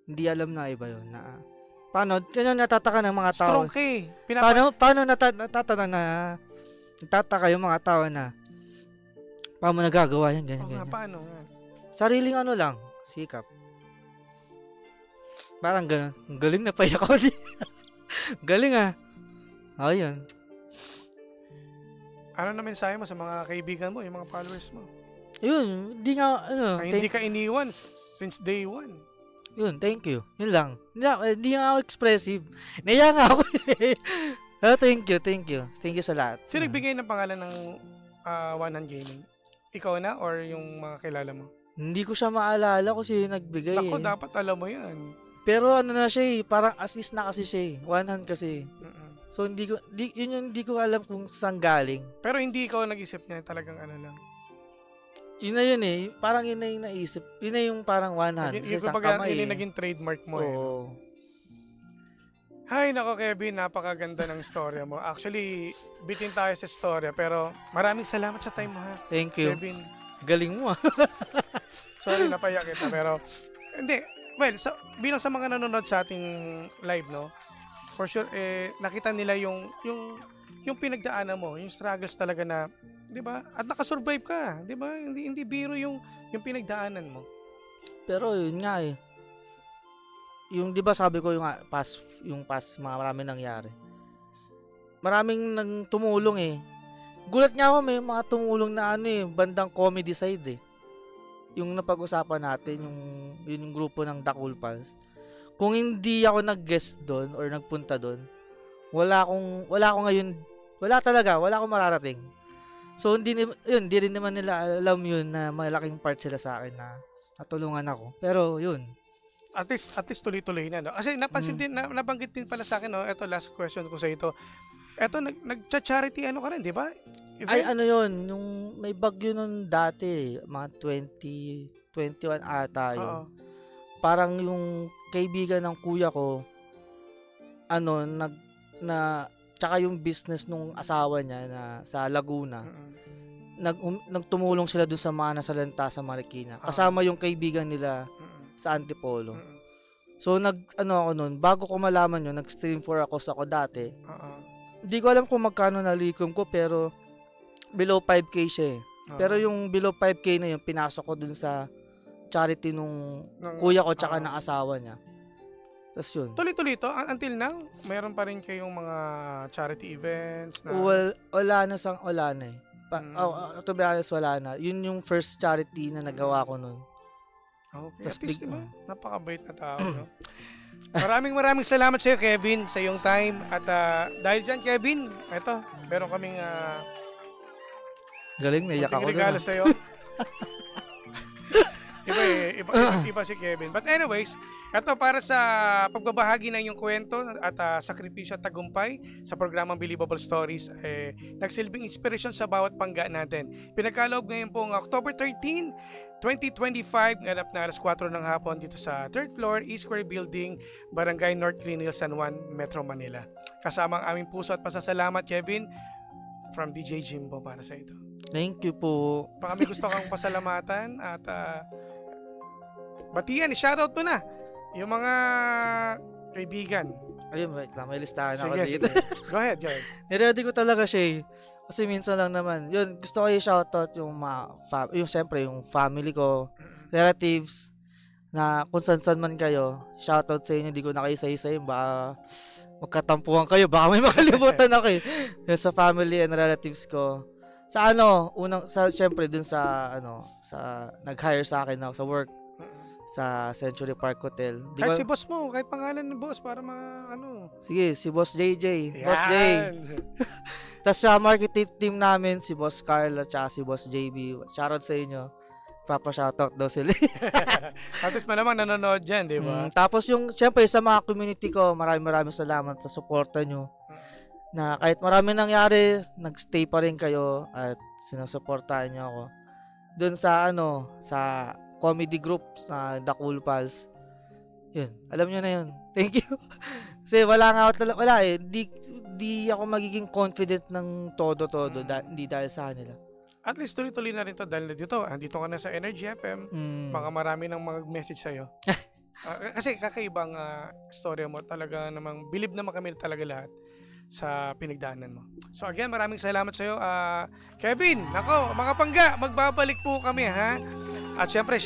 Hindi alam na iba yun. Paano natataka ng mga tao? Strong ka eh. Paano natataka yung mga tao na paano nagagawa yan, ganyan. Paano? Sariling lang, sikap. Parang gano'n. Galing na payak ako. Galing Ayun. Ano na mensahe mo sa mga kaibigan mo, yung mga followers mo? Yun, hindi nga, hindi ka iniwan since day one. Yun, thank you. Yun lang. Hindi nga ako expressive. Naiya nga ako. Thank you. Thank you sa lahat. Sino nagbigay ng pangalan ng One Hand Gaming? Ikaw na or yung mga kilala mo? Hindi ko siya maalala kung sino nagbigay. Naku, dapat alam mo yan. Pero na siya parang assist na kasi siya One hand kasi. So hindi ko alam kung saan galing. Pero hindi ikaw nag-isip niya, talagang lang. Yun na yun parang yun na yung naisip. Yun na yung parang one hand. Yun yung naging trademark mo Hay, nako Kevin, napakaganda ng storya mo. Actually, bitin tayo sa storya, pero maraming salamat sa time mo Thank you. Kevin. Galing mo Sorry, napayak kita, pero hindi. Well, bilang sa mga nanonood sa ating live, no? For sure, nakita nila yung pinagdaanan mo, yung struggles talaga na, 'di ba? At nakasurvive ka, 'di ba? Hindi biro yung pinagdaanan mo. Pero yun nga Yung 'di ba sabi ko yung past marami nangyari. Maraming nang tumulong Gulat nga ako may mga tumulong na bandang comedy side Yung napag-usapan natin yung grupo ng The Cool Pals. Kung hindi ako nag-guest doon or nagpunta doon, wala akong ngayon, wala akong mararating. So hindi rin naman nila alam yun na malaking part sila sa akin na natulungan ako. Pero yun. At least tuloy-tuloy na. No? Kasi napansin din, nabanggit din pala sa akin, no? Ito, last question ko sa ito. Ito, nag-charity ka rin, di ba? Ay, yun, yung may bagyo nun dati, mga 2021 ata yun. Parang yung kaibigan ng kuya ko, tsaka yung business nung asawa niya na sa Laguna, nagtumulong sila doon sa mga nasalanta sa Marikina. Kasama yung kaibigan nila sa Antipolo. So ako nun, bago ko malaman yun, nag-stream for ako dati. Hindi ko alam kung magkano nalikom ko, pero below 5K siya eh. Pero yung below 5K na yun, pinasok ko dun sa charity nung kuya ko tsaka ng asawa niya. Tapos yun. Tuloy-tuloy to? Until now, mayroon pa rin kayong mga charity events? Na... Well, wala na eh. To be honest, wala na. Yun yung first charity na nagawa ko nun. Okay. At least, diba? Napakabait na tao. No? Maraming salamat sa iyo, Kevin, sa iyong time. At dahil dyan, Kevin, eto, meron kaming galing, naiyak ako regalo sa iyo. Iba si Kevin. But anyways, ito para sa pagbabahagi ng iyong kwento at sakripisyo at tagumpay sa programang Believable Stories, nagsilbing inspirasyon sa bawat pangga natin. Pinagkaloob ngayon pong October 13, 2025, ganap na alas 4 ng hapon dito sa 3rd floor, East Square Building, Barangay North Green Hills, San Juan, Metro Manila. Kasama ang aming puso at pasasalamat, Kevin, from DJ Jimbo para sa ito. Thank you po. Kami gusto kang pasalamatan at batiyan, shoutout mo na yung mga kaibigan. Ayun, wait lang, may listahan ako sige, dito. Go ahead. Niready ko talaga siya eh. Kasi minsan lang naman. Yun, gusto ko i-shoutout yung syempre, yung family ko, relatives, na kung san man kayo, shoutout sa inyo, hindi ko na kayo isa-isa baka magkatampuhan kayo, baka may makalimutan ako eh. Sa family and relatives ko. Sa syempre dun sa nag-hire sa akin sa work, sa Century Park Hotel. Kahit si boss mo, kahit pangalan ng boss para Sige, si Boss JJ. Yan. Boss J. Tapos sa marketing team namin, si Boss Carl at si Boss JB. Shoutout sa inyo. Papa-shoutout daw sila. At least malamang nanonood dyan, di ba? Tapos syempre sa mga community ko, maraming salamat sa suporta nyo. Na kahit marami nangyari, nagstay pa rin kayo at sinusuportahan nyo ako. Doon sa sa comedy group na The Cool Pals. Yun, alam nyo na yun. Thank you. Kasi wala eh. Di ako magiging confident ng todo-todo hindi dahil sa kanila. At least tuloy-tuloy na rin to dahil dito ka na sa Energy FM. Baka marami nang mag-message sa'yo. Kasi kakaibang storya mo. Talaga namang believe naman kami talaga lahat sa pinagdaanan mo. So again, maraming salamat sa'yo. Kevin, nako, mga pangga, magbabalik po kami ha. At syempre,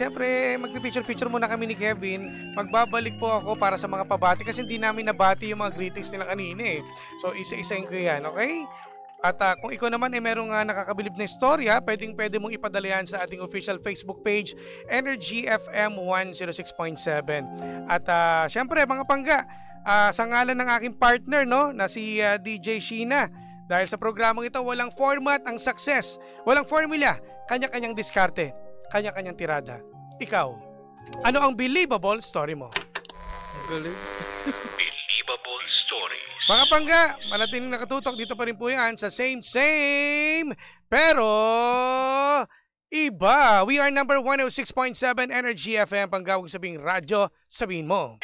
magpipicture-picture muna kami ni Kevin. Magbabalik po ako para sa mga pabati kasi hindi namin nabati yung mga greetings nila kanina eh. So isa-isahin ko yan, okay? At kung ikaw naman merong nakakabilib na istorya, pwede mong ipadala yan sa ating official Facebook page, Energy FM 106.7. At syempre, mga pangga, sa ngalan ng aking partner, na si DJ Sheena, dahil sa programang ito, walang format ang success. Walang formula, kanya-kanyang diskarte, kanya-kanyang tirada. Ikaw, ano ang believable story mo? Galing. Believable Stories. Mga pangga, manatiling nakatutok dito pa rin po yan sa same, pero iba. We are number 106.7 Energy FM, panggawag sabing radyo, sabihin mo.